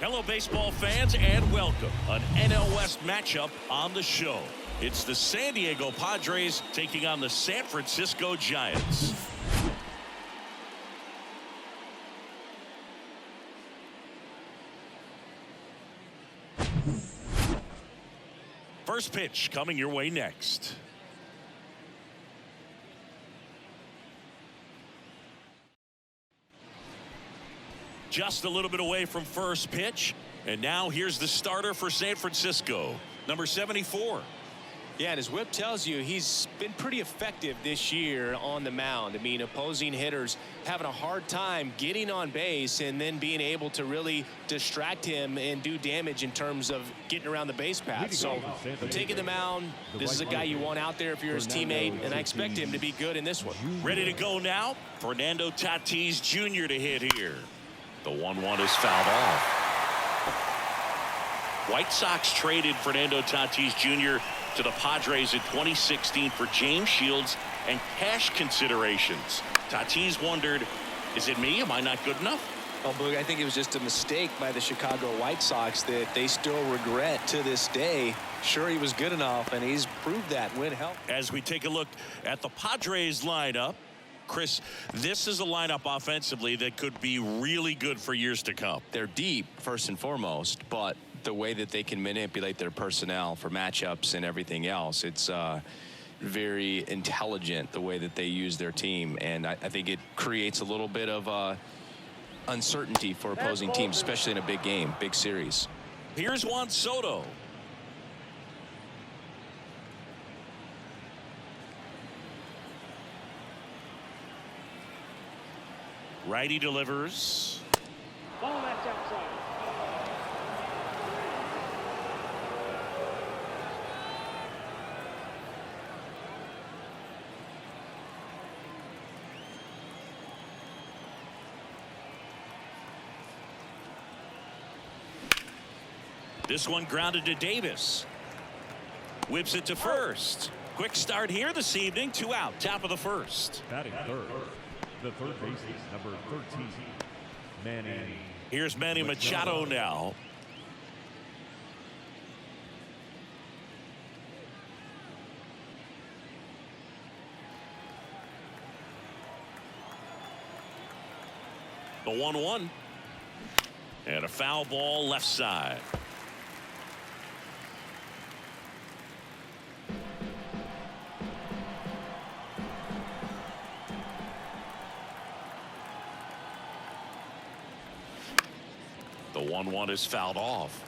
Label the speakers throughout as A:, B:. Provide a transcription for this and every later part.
A: Hello, baseball fans, and welcome. An NL West matchup on the show. It's the San Diego Padres taking on the San Francisco Giants. First pitch coming your way next. Just a little bit away from first pitch. And now here's the starter for San Francisco, number 74.
B: Yeah, and his whip tells you he's been pretty effective this year on the mound. I mean, opposing hitters having a hard time getting on base and then being able to really distract him and do damage in terms of getting around the base path. So taking the mound, this is a guy you want out there if you're his teammate, and I expect him to be good in this one.
A: Ready to go now. Fernando Tatis Jr. to hit here. The 1-1 is fouled off. White Sox traded Fernando Tatis Jr. to the Padres in 2016 for James Shields and cash considerations. Tatis wondered, is it me? Am I not good enough?
B: Well, Boog, I think it was just a mistake by the Chicago White Sox that they still regret to this day. Sure, he was good enough, and he's proved that when healthy.
A: As we take a look at the Padres lineup, Chris, this is a lineup offensively that could be really good for years to come.
B: They're deep, first and foremost, but the way that they can manipulate their personnel for matchups and everything else, it's very intelligent the way that they use their team, and I think it creates a little bit of uncertainty for opposing teams, especially in a big game, big series.
A: Here's Juan Soto. Righty delivers.
C: Ball that's outside.
A: This one grounded to Davis. Whips it to first. Quick start here this evening. 2 out, top of the first.
D: Batting third, the third baseman, number 13, Manny.
A: Here's Manny Machado now. The 1-1. And a foul ball left side. The 1-1 is fouled off.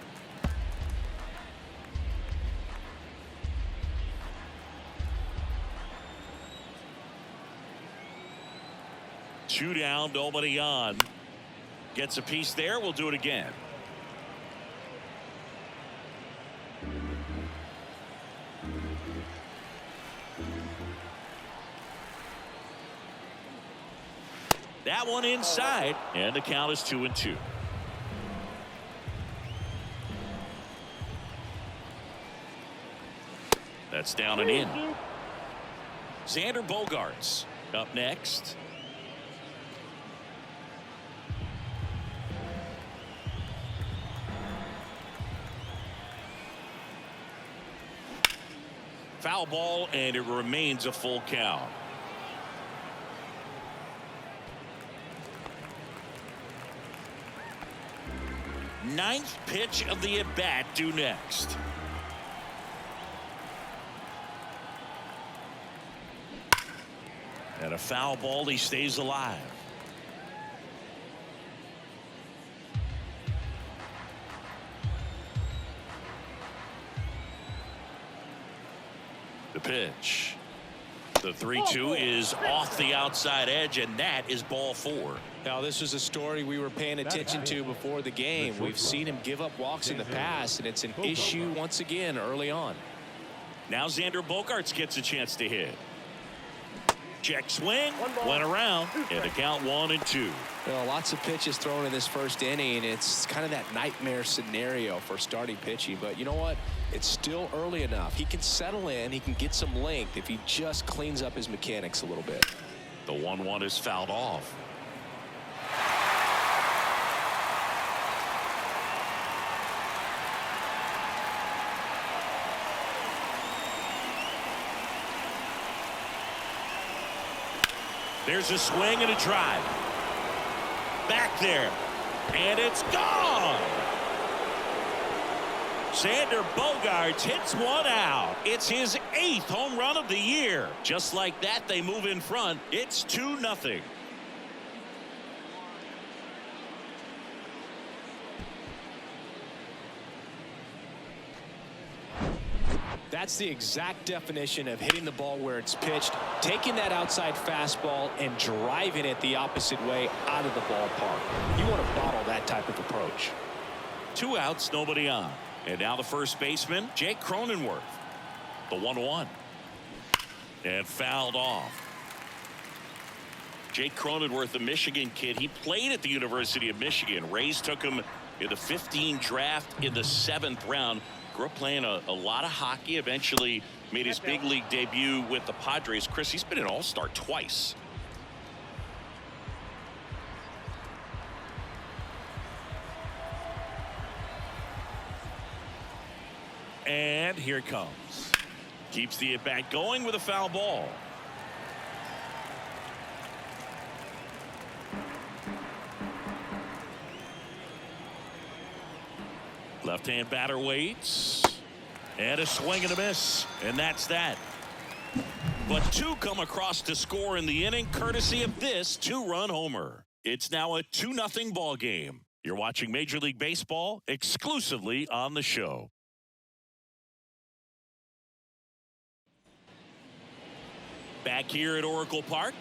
A: Two down, nobody on. Gets a piece there. We'll do it again. That one inside, and the count is 2-2. That's down and in. Xander Bogaerts up next. Foul ball, and it remains a full count. Ninth pitch of the at-bat due next. And a foul ball, he stays alive. The pitch. The 3-2 is off the outside edge, and that is ball 4.
B: Now, this was a story we were paying attention to before the game. We've seen him give up walks in the past, and it's an issue once again early on.
A: Now Xander Bogaerts gets a chance to hit. Check swing, went around, and the count 1-2.
B: Well, lots of pitches thrown in this first inning. It's kind of that nightmare scenario for starting pitching. But you know what? It's still early enough. He can settle in. He can get some length if he just cleans up his mechanics a little bit.
A: The 1-1 is fouled off. There's a swing and a drive. Back there. And it's gone. Xander Bogaerts hits one out. It's his 8th home run of the year. Just like that, they move in front. It's 2-0.
B: That's the exact definition of hitting the ball where it's pitched, taking that outside fastball and driving it the opposite way out of the ballpark. You want to bottle that type of approach.
A: 2 outs, nobody on. And now the first baseman, Jake Cronenworth. The 1-1. And fouled off. Jake Cronenworth, the Michigan kid, he played at the University of Michigan. Rays took him in the 15 draft in the 7th round. Grew up playing a lot of hockey. Eventually made his big league debut with the Padres. Chris, he's been an all-star twice. And here it comes. Keeps the at-bat going with a foul ball. Left-hand batter waits. And a swing and a miss. And that's that. But 2 come across to score in the inning, courtesy of this 2-run homer. It's now a 2-0 ball game. You're watching Major League Baseball exclusively on the show. Back here at Oracle Park,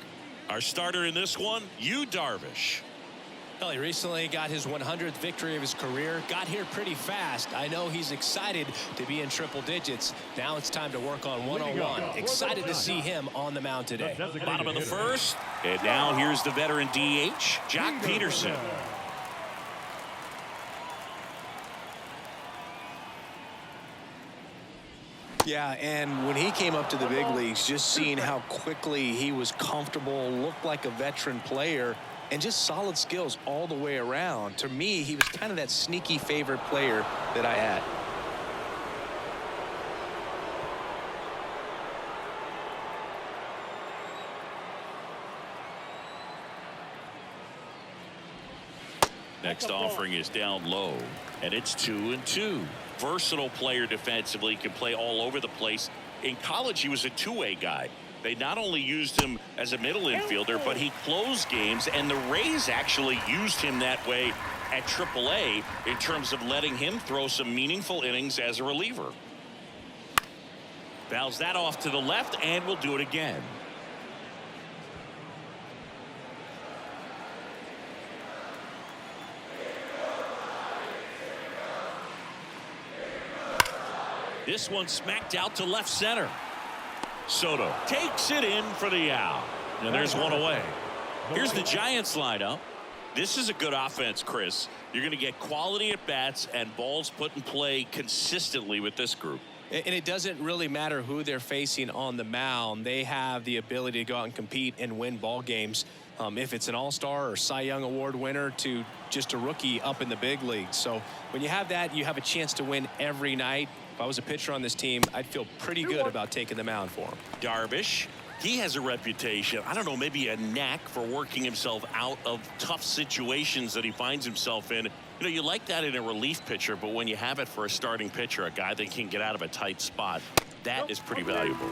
A: our starter in this one, Yu Darvish.
B: Well, he recently got his 100th victory of his career. Got here pretty fast. I know he's excited to be in triple digits. Now it's time to work on one-on-one. Excited to see him on the mound today.
A: Bottom of the first. And now here's the veteran DH, Jock Peterson.
B: Yeah, and when he came up to the big leagues, just seeing how quickly he was comfortable, looked like a veteran player, and just solid skills all the way around. To me, he was kind of that sneaky favorite player that I had.
A: Next offering is down low, and it's 2-2. Versatile player defensively, can play all over the place. In college, he was a two-way guy. They not only used him as a middle infielder, but he closed games, and the Rays actually used him that way at AAA in terms of letting him throw some meaningful innings as a reliever. Fouls that off to the left, and will do it again. This one smacked out to left center. Soto takes it in for the out. And there's one away. Here's the Giants lineup. This is a good offense, Chris. You're going to get quality at bats and balls put in play consistently with this group.
B: And it doesn't really matter who they're facing on the mound. They have the ability to go out and compete and win ball games. If it's an all-star or Cy Young Award winner to just a rookie up in the big leagues. So when you have that, you have a chance to win every night. If I was a pitcher on this team, I'd feel pretty good about taking the mound for him.
A: Darvish, he has a reputation, I don't know, maybe a knack for working himself out of tough situations that he finds himself in. You know, you like that in a relief pitcher, but when you have it for a starting pitcher, a guy that can get out of a tight spot, that is pretty valuable.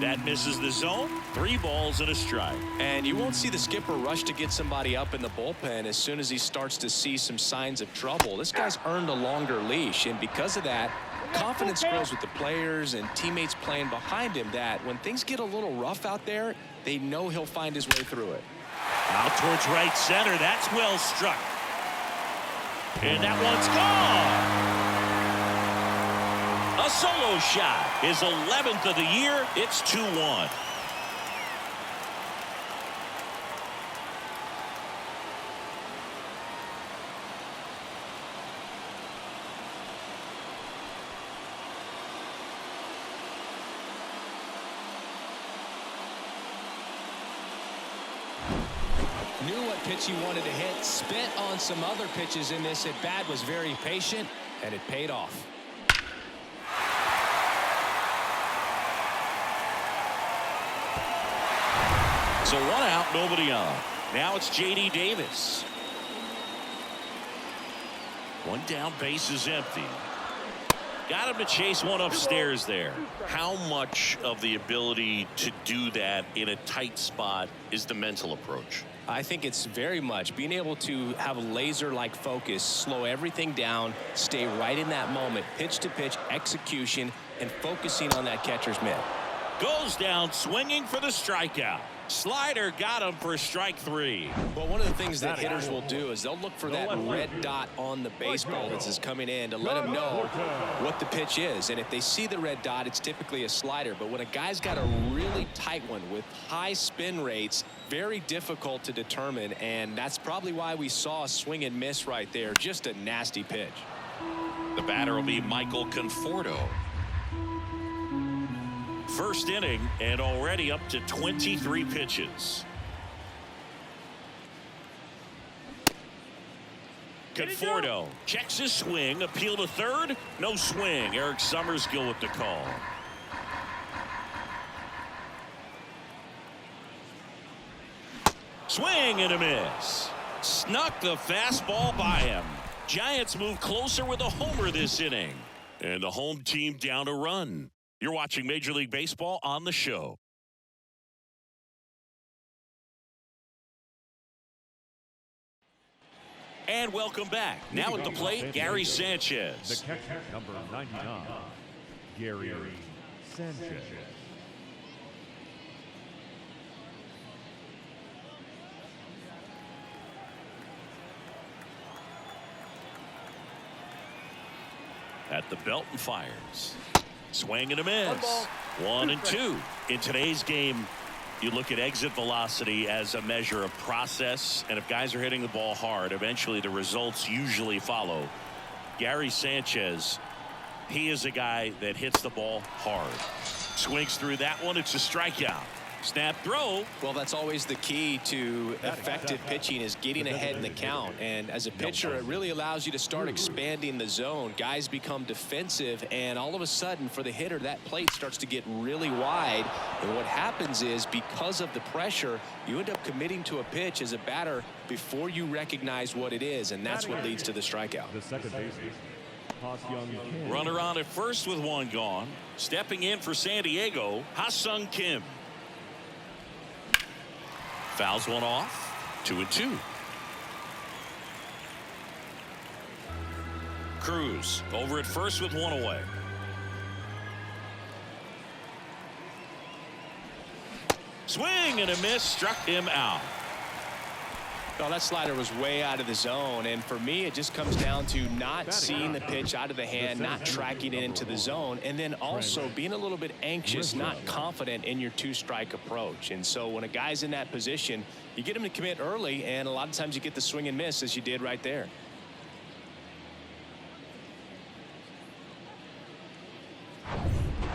A: That misses the zone. 3 balls and a strike.
B: And you won't see the skipper rush to get somebody up in the bullpen as soon as he starts to see some signs of trouble. This guy's earned a longer leash, and because of that, confidence grows with the players and teammates playing behind him, that when things get a little rough out there, they know he'll find his way through it.
A: Out towards right center. That's well struck. And that one's gone. A solo shot. His 11th of the year. It's 2-1.
B: Knew what pitch he wanted to hit, spent on some other pitches in this at bat, was very patient, and it paid off.
A: So 1 out, nobody on. Now it's J.D. Davis. 1 down, base is empty. Got him to chase one upstairs there. How much of the ability to do that in a tight spot is the mental approach?
B: I think it's very much being able to have a laser-like focus, slow everything down, stay right in that moment, pitch-to-pitch execution, and focusing on that catcher's mitt.
A: Goes down swinging for the strikeout. Slider got him for strike 3.
B: Well, one of the things that hitters will do is they'll look for that red dot on the baseball that's coming in to let them know what the pitch is. And if they see the red dot, it's typically a slider. But when a guy's got a really tight one with high spin rates, very difficult to determine. And that's probably why we saw a swing and miss right there. Just a nasty pitch.
A: The batter will be Michael Conforto. First inning and already up to 23 pitches. Conforto checks his swing, appeal to third, no swing. Eric Summersgill with the call. Swing and a miss. Snuck the fastball by him. Giants move closer with a homer this inning. And the home team down a run. You're watching Major League Baseball on the show. And welcome back. Now at the plate, Gary Sanchez.
D: The catcher, number 99, Gary Sanchez.
A: At the belt and fires. Swing and a miss. 1 and 2. In today's game, you look at exit velocity as a measure of process, and if guys are hitting the ball hard, eventually the results usually follow. Gary Sanchez, he is a guy that hits the ball hard. Swings through that one. It's a strikeout. Snap throw.
B: Well, that's always the key to effective pitching, is getting ahead in the count. And as a pitcher, it really allows you to start expanding the zone. Guys become defensive, and all of a sudden for the hitter, that plate starts to get really wide. And what happens is, because of the pressure, you end up committing to a pitch as a batter before you recognize what it is, and that's what leads to the strikeout.
D: The second baseman,
A: Runner on at first with 1 gone. Stepping in for San Diego, Ha-Sung Kim. Fouls one off. 2 and 2. Cruz over at first with 1 away. Swing and a miss, struck him out.
B: Well, that slider was way out of the zone, and for me it just comes down to not seeing the pitch out of the hand, not tracking it into the zone, and then also being a little bit anxious, not confident in your 2-strike approach. And so when a guy's in that position, you get him to commit early, and a lot of times you get the swing and miss, as you did right there.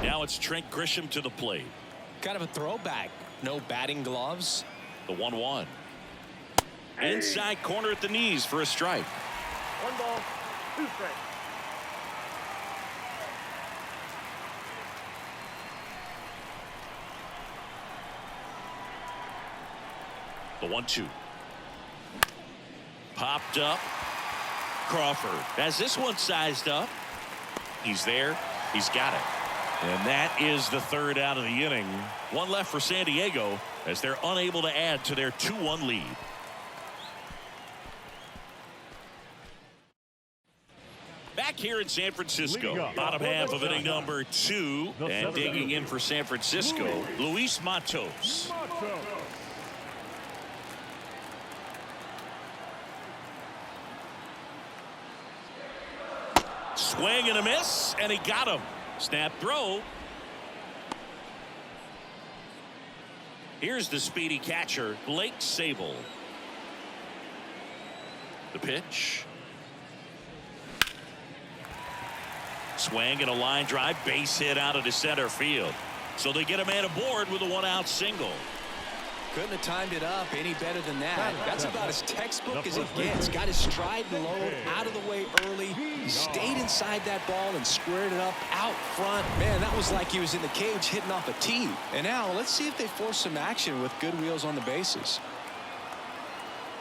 A: Now it's Trent Grisham to the plate.
B: Kind of a throwback. No batting gloves.
A: The 1-1. Inside corner at the knees for a strike.
C: 1 ball, 2 strikes.
A: The 1-2. Popped up. Crawford has this one sized up. He's there. He's got it. And that is the 3rd out of the inning. 1 left for San Diego as they're unable to add to their 2-1 lead. Back here in San Francisco, bottom half of inning number 2, and digging in for San Francisco, Luis Matos. Swing and a miss, and he got him. Snap throw. Here's the speedy catcher, Blake Sable. The pitch. Swing and a line drive, base hit out of the center field. So they get a man aboard with a 1-out single.
B: Couldn't have timed it up any better than that. That's about as textbook as it gets. Got his stride and load out of the way early. He stayed inside that ball and squared it up out front. Man, that was like he was in the cage hitting off a tee. And now let's see if they force some action with good wheels on the bases.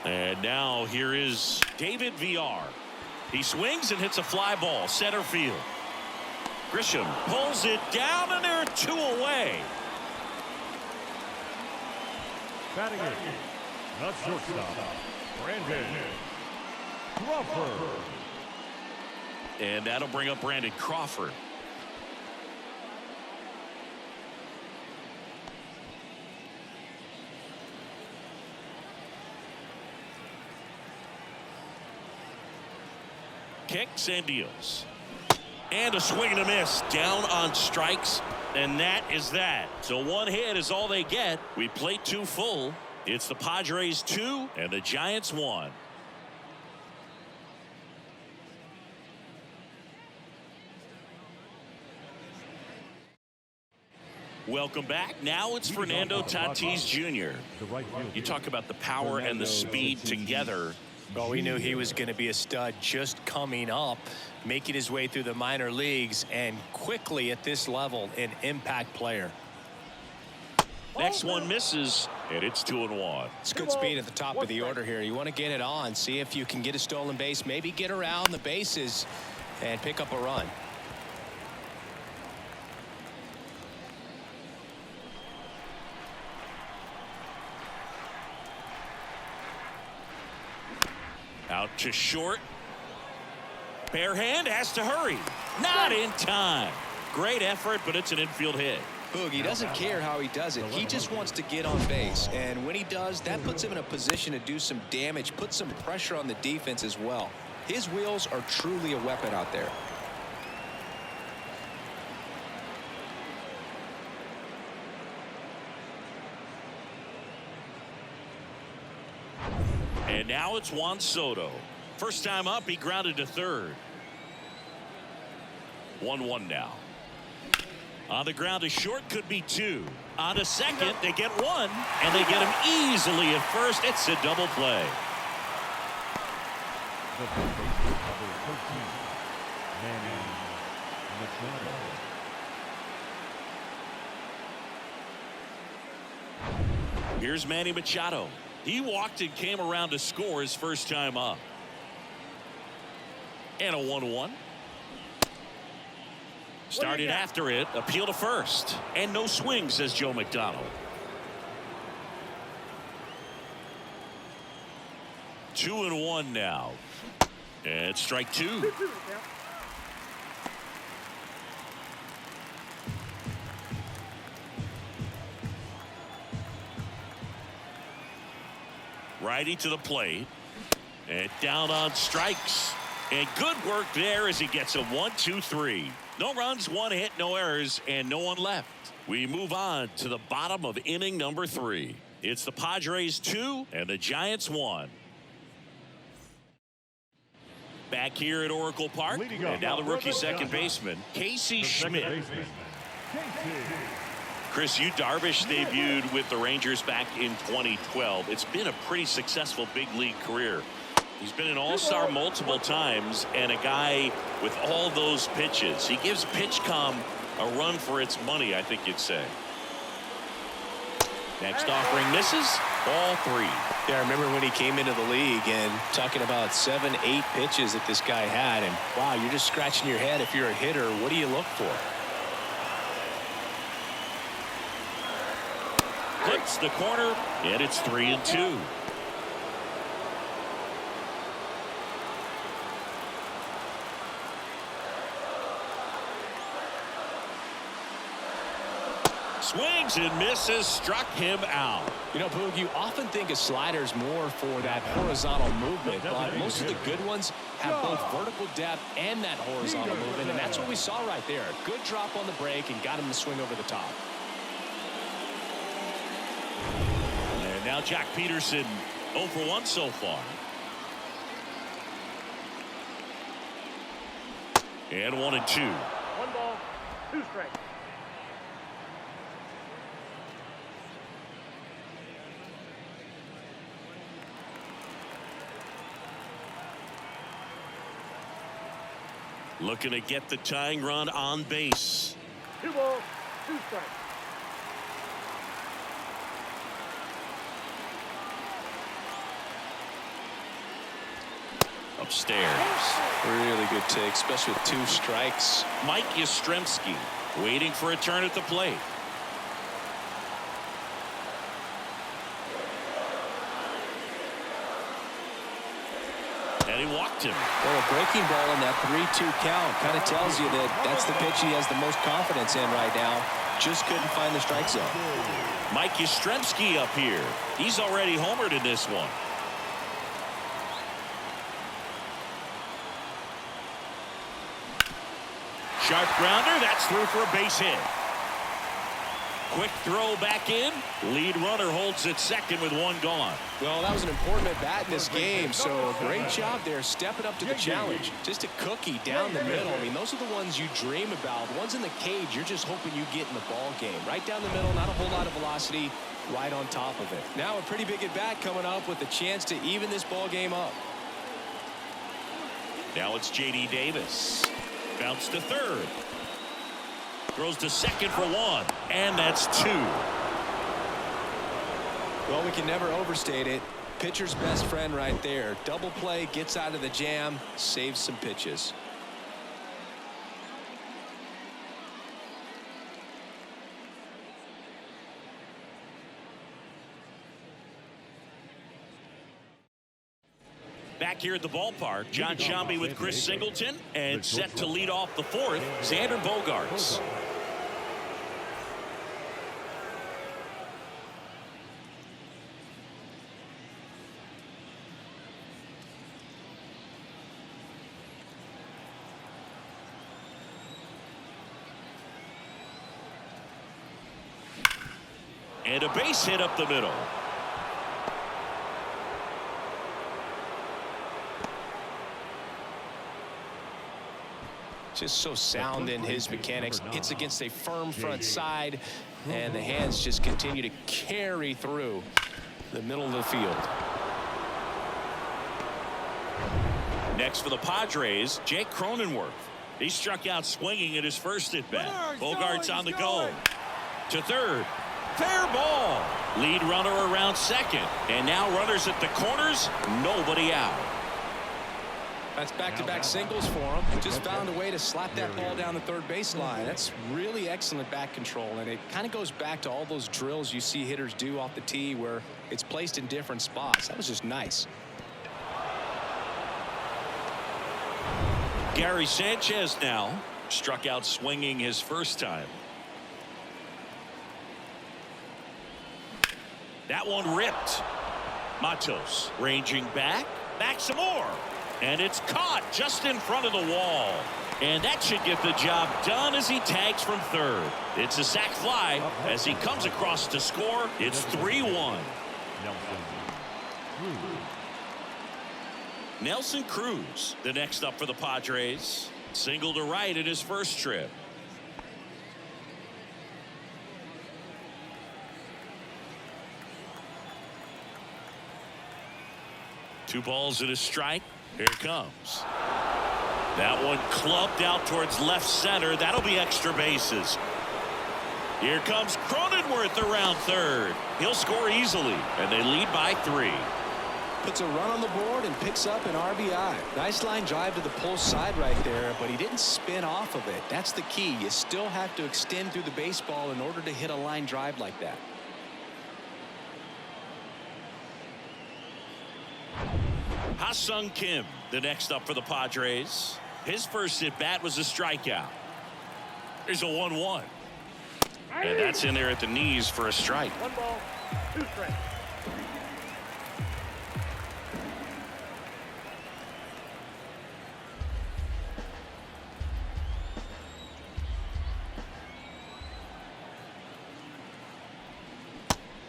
A: And now here is David VR. He swings and hits a fly ball center field. Grisham pulls it down, and there are 2 away.
D: Batting it, the shortstop, Brandon Crawford.
A: And that'll bring up Brandon Crawford. Kicks and deals. And a swing and a miss. Down on strikes. And that is that. So 1 hit is all they get. We play 2 full. It's the Padres 2 and the Giants 1. Welcome back. Now it's Fernando Tatis Jr. You talk about the power and the speed together.
B: Well, we knew he was going to be a stud just coming up, making his way through the minor leagues, and quickly at this level, an impact player.
A: Next one misses, and it's 2-1.
B: It's good speed at the top of the order here. You want to get it on, see if you can get a stolen base, maybe get around the bases and pick up a run.
A: Out to short. Bare hand has to hurry. Not in time. Great effort, but it's an infield hit.
B: Boogie doesn't care how he does it. He just wants to get on base. And when he does, that puts him in a position to do some damage, put some pressure on the defense as well. His wheels are truly a weapon out there.
A: And now it's Juan Soto. First time up, he grounded to third. 1-1 now. On the ground to short, could be 2. On to second, they get 1, and they get him easily at first. It's a double play.
D: The third baseman, number 13, Manny Machado.
A: Here's Manny Machado. He walked and came around to score his first time up. And a 1-1. Started after it. Appeal to first. And no swing, says Joe McDonald. 2-1 now. And strike 2. Righty to the plate. And down on strikes. And good work there as he gets a 1-2-3. No runs, 1 hit, no errors, and no one left. We move on to the bottom of inning number 3. It's the Padres 2 and the Giants 1. Back here at Oracle Park. And now the rookie second baseman, Casey Schmidt. Chris, you Darvish debuted with the Rangers back in 2012. It's been a pretty successful big league career. He's been an all-star multiple times and a guy with all those pitches. He gives PitchCom a run for its money, I think you'd say. Next offering misses. Ball 3.
B: Yeah, I remember when he came into the league and talking about 7, 8 pitches that this guy had. And wow, you're just scratching your head. If you're a hitter, what do you look for?
A: Hits the corner, and it's 3-2. Swings and misses, struck him out.
B: You know, Boog, you often think a slider's more for that horizontal movement, but most of the good ones have both vertical depth and that horizontal movement, and that's what we saw right there. Good drop on the break and got him to swing over the top.
A: And now Jack Peterson 0 for 1 so far. And 1-2.
C: 1 ball, 2 strikes.
A: Looking to get the tying run on base.
C: 2 balls, 2 strikes.
A: Upstairs.
B: Really good take, especially with 2 strikes.
A: Mike Yastrzemski waiting for a turn at the plate. And he walked him.
B: Well, a breaking ball in that 3-2 count kind of tells you that that's the pitch he has the most confidence in right now. Just couldn't find the strike zone.
A: Mike Yastrzemski up here. He's already homered in this one. Sharp grounder. That's through for a base hit. Quick throw back in. Lead runner holds at second with 1 gone.
B: Well, that was an important at bat in this game, so great job there stepping up to the challenge. Just a cookie down the middle. I mean, those are the ones you dream about. The ones in the cage, you're just hoping you get in the ball game. Right down the middle, not a whole lot of velocity, right on top of it. Now a pretty big at bat coming up with a chance to even this ball game up.
A: Now it's J.D. Davis. Bounce to third. Throws to second for 1. And that's 2.
B: Well, we can never overstate it. Pitcher's best friend right there. Double play, gets out of the jam, saves some pitches.
A: Back here at the ballpark, John Sciambi with Chris Singleton, and set to lead off the 4th, Xander Bogaerts. And a base hit up the middle.
B: Just so sound in his mechanics. Hits against a firm front side, and the hands just continue to carry through the middle of the field.
A: Next for the Padres, Jake Cronenworth. He struck out swinging at his first at bat. Bogaerts on the go. To third. Fair ball. Lead runner around second. And now runners at the corners. Nobody out.
B: That's back-to-back singles for him. Just found a way to slap that ball down the third baseline. That's really excellent back control, and it kind of goes back to all those drills you see hitters do off the tee where it's placed in different spots. That was just nice.
A: Gary Sanchez now struck out swinging his first time. That one ripped. Matos ranging back some more. And it's caught just in front of the wall. And that should get the job done as he tags from third. It's a sac fly as he comes across to score. It's 3-1. Nelson Cruz, the next up for the Padres. Single to right in his first trip. Two balls and a strike. Here it comes. That one clubbed out towards left center. That'll be extra bases. Here comes Cronenworth around third. He'll score easily, and they lead by 3.
B: Puts a run on the board and picks up an RBI. Nice line drive to the pull side right there, but he didn't spin off of it. That's the key. You still have to extend through the baseball in order to hit a line drive like that.
A: Ha-Sung Kim, the next up for the Padres. His first at bat was a strikeout. There's a 1-1. And that's in there at the knees for a strike.
C: 1 ball, 2 strikes.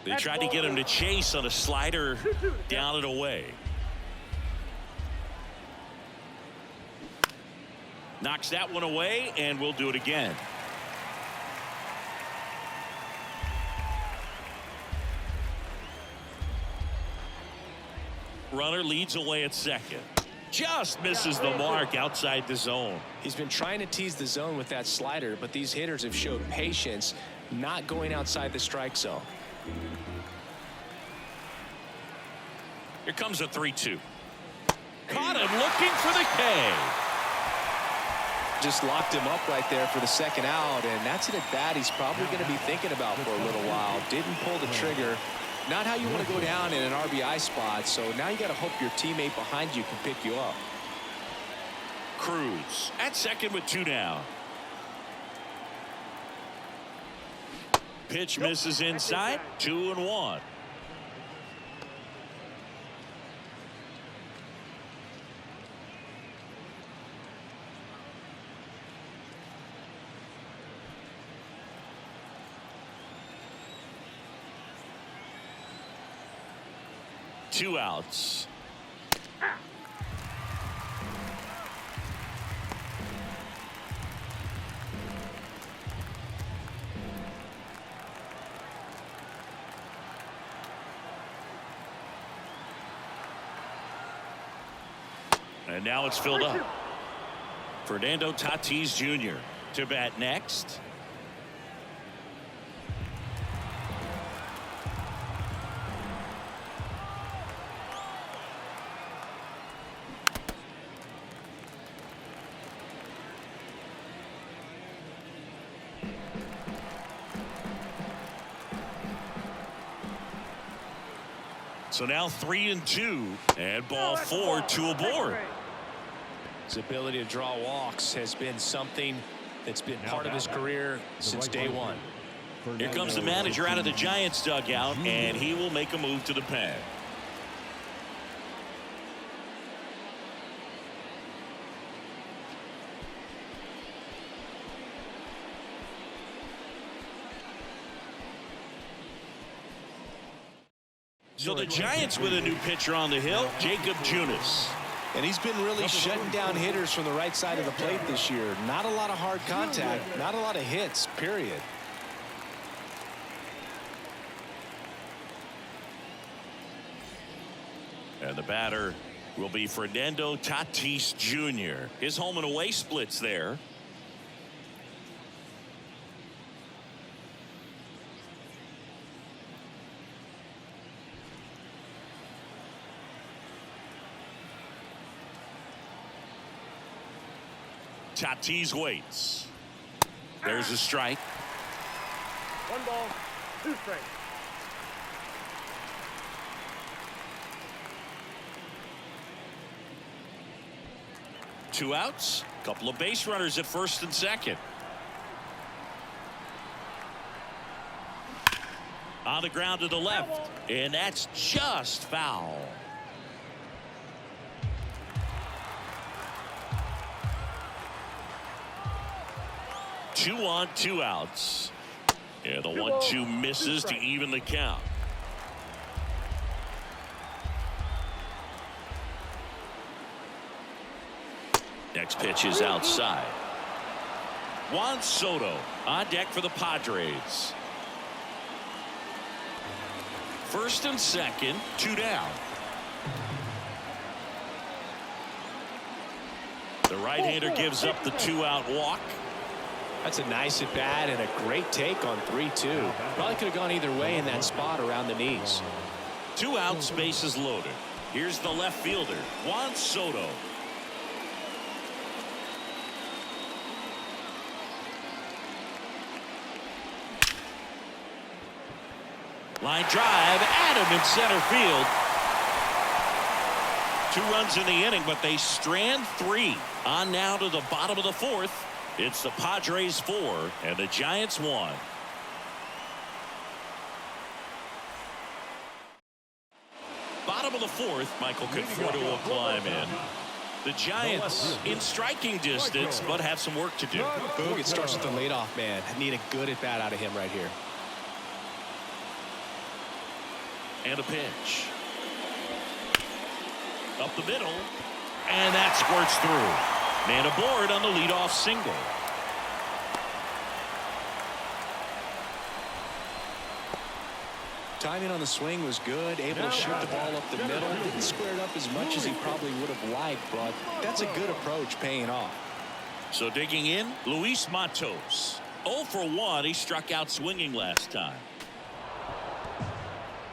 A: They tried to get him to chase on a slider down and away. Knocks that one away, and we'll do it again. Runner leads away at second. Just misses the mark outside the zone.
B: He's been trying to tease the zone with that slider, but these hitters have showed patience, not going outside the strike zone.
A: Here comes a 3-2. Caught him looking for the K.
B: Just locked him up right there for the second out, and that's an at-bat he's probably going to be thinking about for a little while. Didn't pull the trigger. Not how you want to go down in an RBI spot, so now you got to hope your teammate behind you can pick you up.
A: Cruz at second with 2 down. Pitch misses inside. 2-1. Two outs. And now it's filled up. Fernando Tatis Jr. to bat next. So now 3-2 and ball 4 to a board.
B: His ability to draw walks has been something that's been part of his career since day one.
A: Here comes the manager out of the Giants dugout, and he will make a move to the pen. So the Giants with a new pitcher on the hill, Jacob Junis.
B: And he's been really shutting down hitters from the right side of the plate this year. Not a lot of hard contact, not a lot of hits, period.
A: And the batter will be Fernando Tatis Jr. His home and away splits there. Tatis waits. There's a strike.
C: 1 ball, 2 strikes.
A: Two outs. Couple of base runners at first and second. On the ground to the left. And that's just foul. Two on, 2 outs. Yeah, the 1-2 misses to even the count. Next pitch is outside. Juan Soto on deck for the Padres. First and second, 2 down. The right-hander gives up the 2-out walk.
B: That's a nice at bat and a great take on 3-2. Probably could have gone either way in that spot around the knees.
A: 2 outs, bases loaded. Here's the left fielder, Juan Soto. Line drive at him in center field. 2 runs in the inning, but they strand 3. On now to the bottom of the 4th. It's the Padres 4 and the Giants 1. Bottom of the 4th, Michael Conforto will climb in. The Giants in striking distance, but have some work to do.
B: Boog, it starts with the leadoff man. Need a good at bat out of him right here.
A: And a pitch. Up the middle. And that squirts through. Man aboard on the leadoff single.
B: Timing on the swing was good, able to shoot the ball up the middle. Didn't square it up as much as he probably would have liked, but that's a good approach paying off.
A: So digging in, Luis Matos. 0 for 1. He struck out swinging last time.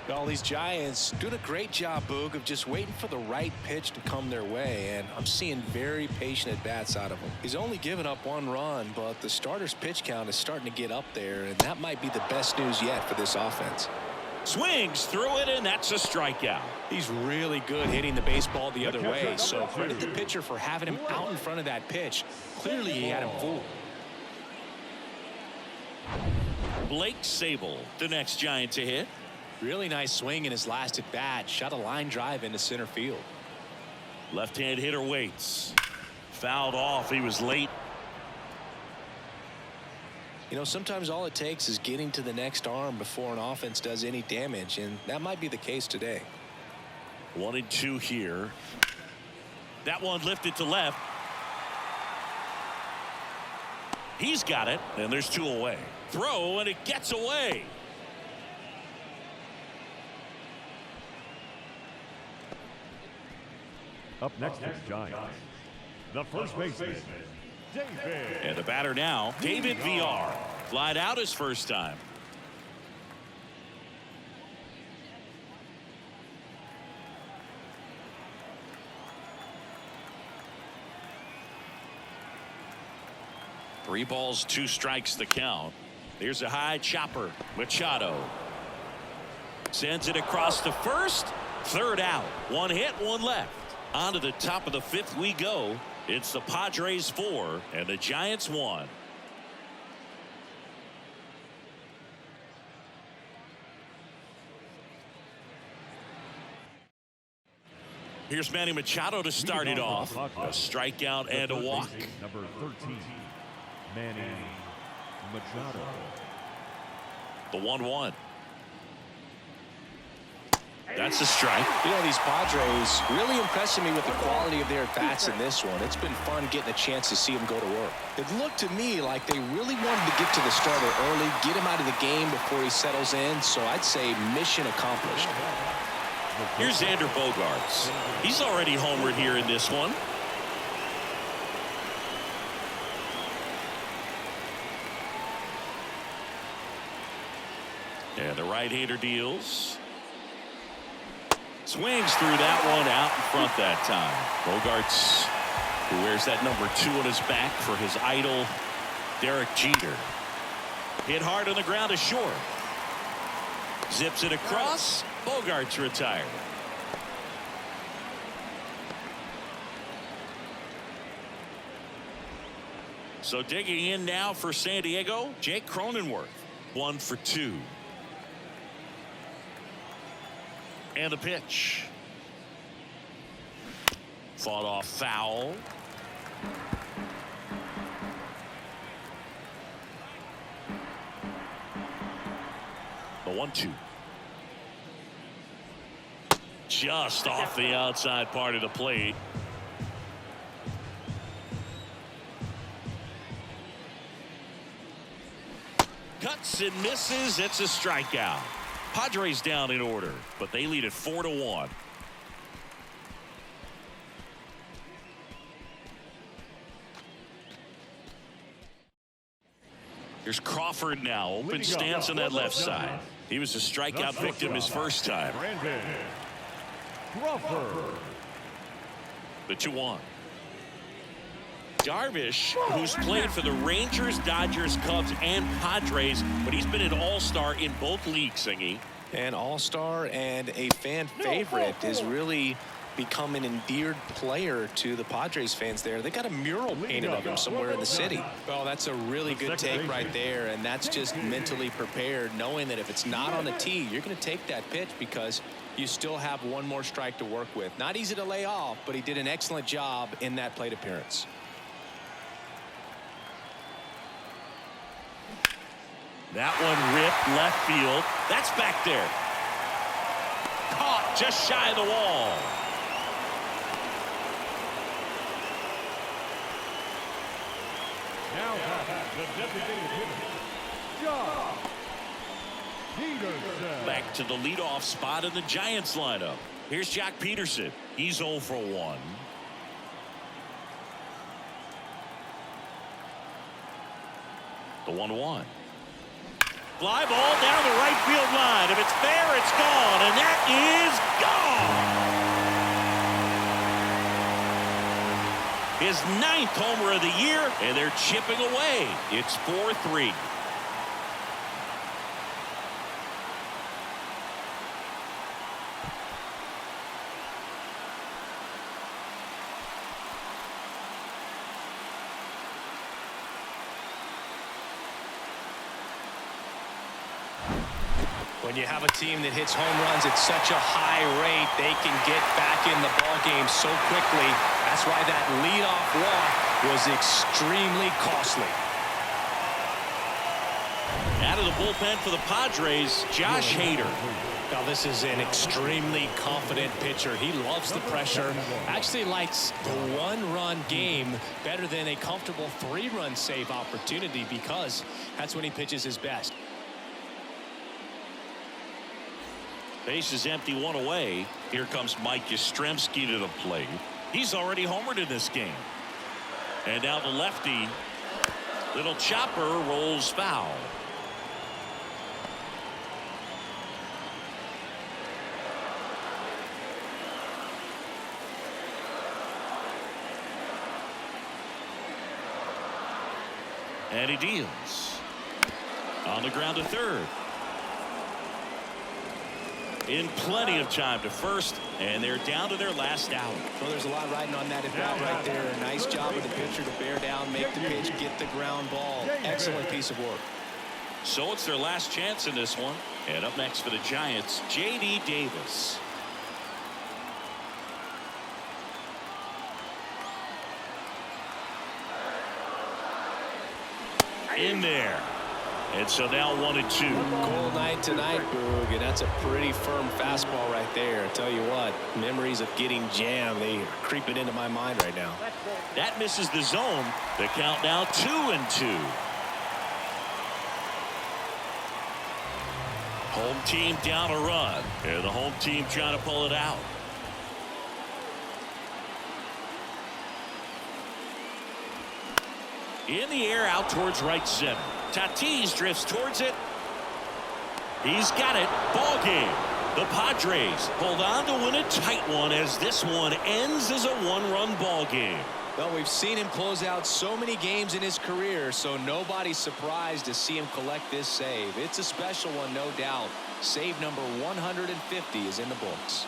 B: Well, these Giants doing a great job, Boog, of just waiting for the right pitch to come their way, and I'm seeing very patient at-bats out of him. He's only given up 1 run, but the starter's pitch count is starting to get up there, and that might be the best news yet for this offense.
A: Swings through it, and that's a strikeout.
B: He's really good hitting the baseball the other way, so credit the pitcher for having him out in front of that pitch. Clearly, he had him fooled.
A: Blake Sable, the next Giant to hit.
B: Really nice swing in his last at bat. Shot a line drive into center field.
A: Left-hand hitter waits. Fouled off. He was late.
B: You know, sometimes all it takes is getting to the next arm before an offense does any damage, and that might be the case today.
A: 1-2 here. That one lifted to left. He's got it, and there's 2 away. Throw, and it gets away.
D: Up next is Giants. The first baseman, David.
A: And the batter now, David VR. Flied out his first time. Three balls, 2 strikes the count. Here's a high chopper. Machado sends it across to first. Third out. 1 hit, 1 left. On to the top of the 5th we go. It's the Padres 4 and the Giants 1. Here's Manny Machado to start it off. A strikeout and a walk.
D: Number 13, Manny Machado.
A: The 1-1. That's a strike.
B: You know, these Padres really impressing me with the quality of their at-bats in this one. It's been fun getting a chance to see them go to work. It looked to me like they really wanted to get to the starter early, get him out of the game before he settles in. So I'd say mission accomplished.
A: Here's Xander Bogaerts. He's already homered here in this one. And the right-hander deals. Swings through that one out in front that time. Bogaerts, who wears that number 2 on his back for his idol, Derek Jeter. Hit hard on the ground to short. Zips it across. Bogaerts retired. So digging in now for San Diego, Jake Cronenworth. 1 for 2. And the pitch. Fought off foul. The 1-2. Just off the outside part of the plate. Cuts and misses. It's a strikeout. Padres down in order, but they lead it 4-1. Here's Crawford now. Open stance on that left side. He was a strikeout victim his first time.
D: Crawford.
A: The 2-1. Darvish, who's played for the Rangers, Dodgers, Cubs, and Padres, but he's been an all-star in both leagues, Singy.
B: An all-star and a fan favorite is really become an endeared player to the Padres fans there. They got a mural painted of him somewhere in the city. Well, that's a really good take right there, and that's just mentally prepared, knowing that if it's not on the tee, you're going to take that pitch because you still have 1 more strike to work with. Not easy to lay off, but he did an excellent job in that plate appearance.
A: That one ripped left field. That's back there. Caught just shy of the wall.
D: Now the designated hitter, John. Peterson.
A: Back to the leadoff spot in the Giants lineup. Here's Jack Peterson. He's 0 for 1. The 1-1. Fly ball down the right field line. If it's there, it's gone, and that is gone. His 9th homer of the year, and they're chipping away. It's 4-3.
B: When you have a team that hits home runs at such a high rate, they can get back in the ball game so quickly. That's why that leadoff walk was extremely costly.
A: Out of the bullpen for the Padres, Josh Hader.
B: Now this is an extremely confident pitcher. He loves the pressure. Actually likes the one-run game better than a comfortable 3-run save opportunity because that's when he pitches his best.
A: Base is empty, 1 away. Here comes Mike Yastrzemski to the plate. He's already homered in this game. And now the lefty. Little chopper rolls foul. And he deals. On the ground to third. In plenty of time to first, and they're down to their last out.
B: Well, there's a lot riding on that at bat right there. A nice job of the pitcher to bear down, make the pitch, get the ground ball. Excellent piece of work.
A: So it's their last chance in this one. And up next for the Giants, J.D. Davis. In there. And so now 1-2.
B: Cold night tonight, Boog, and that's a pretty firm fastball right there. I tell you what, memories of getting jammed, they are creeping into my mind right now.
A: That misses the zone. The count now 2-2. Home team down a run, and the home team trying to pull it out. In the air out towards right center. Tatis drifts towards it. He's got it. Ball game. The Padres hold on to win a tight one as this one ends as a one-run ball game.
B: Well, we've seen him close out so many games in his career, so nobody's surprised to see him collect this save. It's a special one, no doubt. Save number 150 is in the books.